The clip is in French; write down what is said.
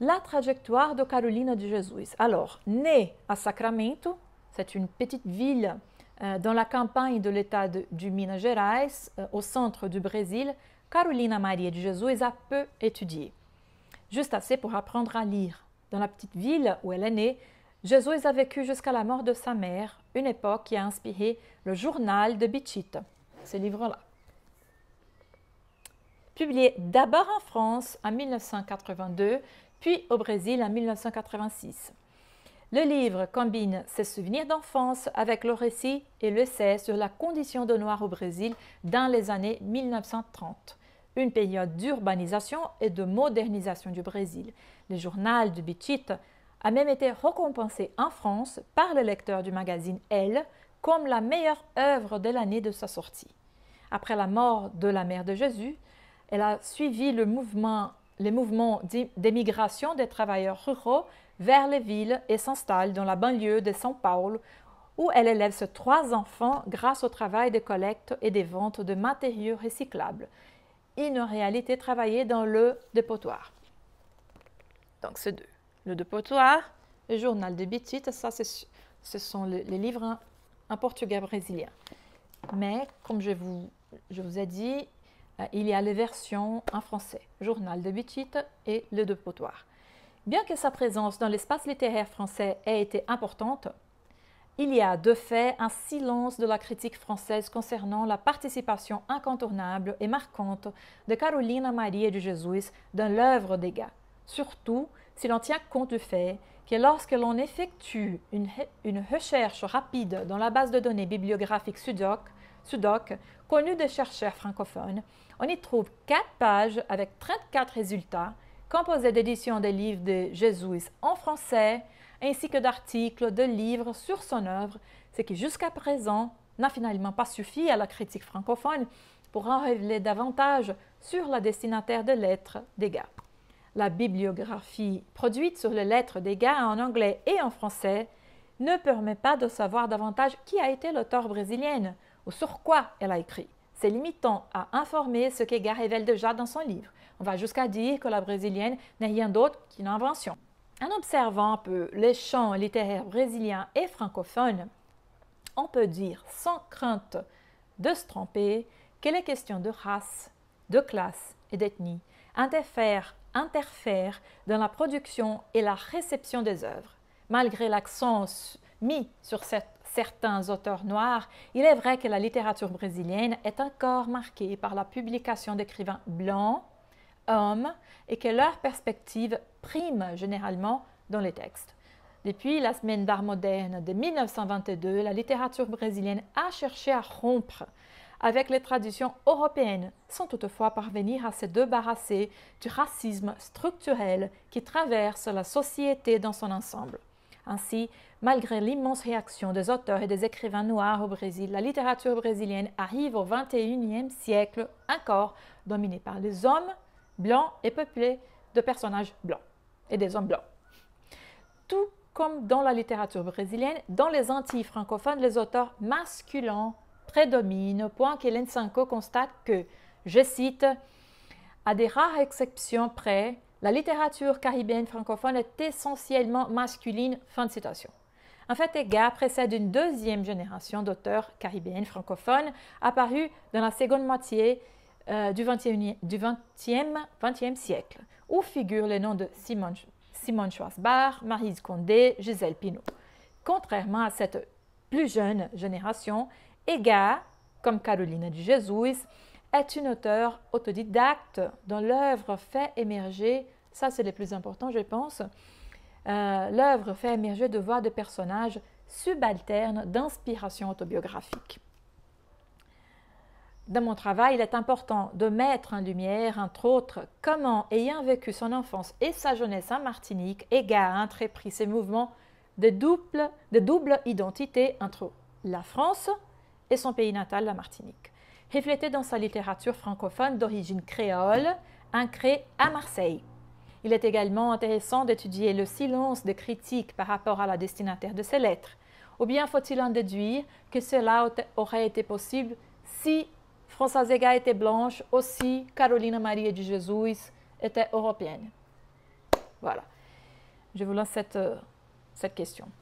La trajectoire de Carolina de Jesus. Alors, née à Sacramento, c'est une petite ville dans la campagne de l'État du Minas Gerais, au centre du Brésil, Carolina Maria de Jesus a peu étudié, juste assez pour apprendre à lire. Dans la petite ville où elle est née, Jesus a vécu jusqu'à la mort de sa mère, une époque qui a inspiré le journal de Bichita, ce livre-là. Publié d'abord en France en 1982, puis au Brésil en 1986. Le livre combine ses souvenirs d'enfance avec le récit et l'essai sur la condition de Noirs au Brésil dans les années 1930, une période d'urbanisation et de modernisation du Brésil. Le journal de Bichita a même été récompensé en France par le lecteur du magazine Elle comme la meilleure œuvre de l'année de sa sortie. Après la mort de la mère de Jésus, elle a suivi les mouvements d'émigration des travailleurs ruraux vers les villes et s'installe dans la banlieue de São Paulo, où elle élève ses 3 enfants grâce au travail de collecte et des ventes de matériaux recyclables. Une réalité travaillée dans le dépotoir. Donc, c'est deux. Le dépotoir, le journal de Bichita, ça, ce sont les livres en portugais brésilien. Mais, comme je vous ai dit, il y a les versions en français, journal de Bichita et le dépotoir. Bien que sa présence dans l'espace littéraire français ait été importante, il y a de fait un silence de la critique française concernant la participation incontournable et marquante de Carolina Maria de Jesus dans l'œuvre d'Egas, surtout si l'on tient compte du fait que lorsque l'on effectue une recherche rapide dans la base de données bibliographique Sudoc, connue des chercheurs francophones, on y trouve 4 pages avec 34 résultats composés d'éditions des livres de Jesus en français, ainsi que d'articles, de livres sur son œuvre, ce qui jusqu'à présent n'a finalement pas suffi à la critique francophone pour en révéler davantage sur la destinataire des lettres d'Egas. La bibliographie produite sur les lettres d'Egas en anglais et en français ne permet pas de savoir davantage qui a été l'auteur brésilienne ou sur quoi elle a écrit. C'est limitant à informer ce qu'Egas révèle déjà dans son livre. On va jusqu'à dire que la brésilienne n'est rien d'autre qu'une invention. En observant un peu les champs littéraires brésiliens et francophones, on peut dire sans crainte de se tromper que les questions de race, de classe et d'ethnie interfèrent dans la production et la réception des œuvres. Malgré l'accent mis sur certains auteurs noirs, il est vrai que la littérature brésilienne est encore marquée par la publication d'écrivains blancs, hommes, et que leur perspective prime généralement dans les textes. Depuis la Semaine d'art moderne de 1922, la littérature brésilienne a cherché à rompre avec les traditions européennes, sans toutefois parvenir à se débarrasser du racisme structurel qui traverse la société dans son ensemble. Ainsi, malgré l'immense réaction des auteurs et des écrivains noirs au Brésil, la littérature brésilienne arrive au XXIe siècle encore dominée par les hommes blancs et peuplée de personnages blancs et des hommes blancs. Tout comme dans la littérature brésilienne, dans les Antilles francophones, les auteurs masculins prédominent au point que l'ENSANCO constate que, je cite, « à des rares exceptions près, la littérature caribéenne francophone est essentiellement masculine ». Fin de citation. En fait, Egas précède une deuxième génération d'auteurs caribéennes francophones apparus dans la seconde moitié du XXe siècle, où figurent les noms de Simone Schwarzbach, Maryse Condé, Gisèle Pineau. Contrairement à cette plus jeune génération, Egas, comme Carolina de Jesus, est une auteure autodidacte dont l'œuvre fait émerger, ça c'est le plus important je pense, l'œuvre fait émerger de voix de personnages subalternes d'inspiration autobiographique. Dans mon travail, il est important de mettre en lumière, entre autres, comment, ayant vécu son enfance et sa jeunesse en Martinique, Egas a entrepris ces mouvements de double identité entre la France et son pays natal, la Martinique, reflété dans sa littérature francophone d'origine créole, ancrée à Marseille. Il est également intéressant d'étudier le silence des critiques par rapport à la destinataire de ces lettres. Ou bien faut-il en déduire que cela aurait été possible si Françoise Egas était blanche, aussi Carolina Maria de Jesus était européenne. Voilà. Je vous lance cette question.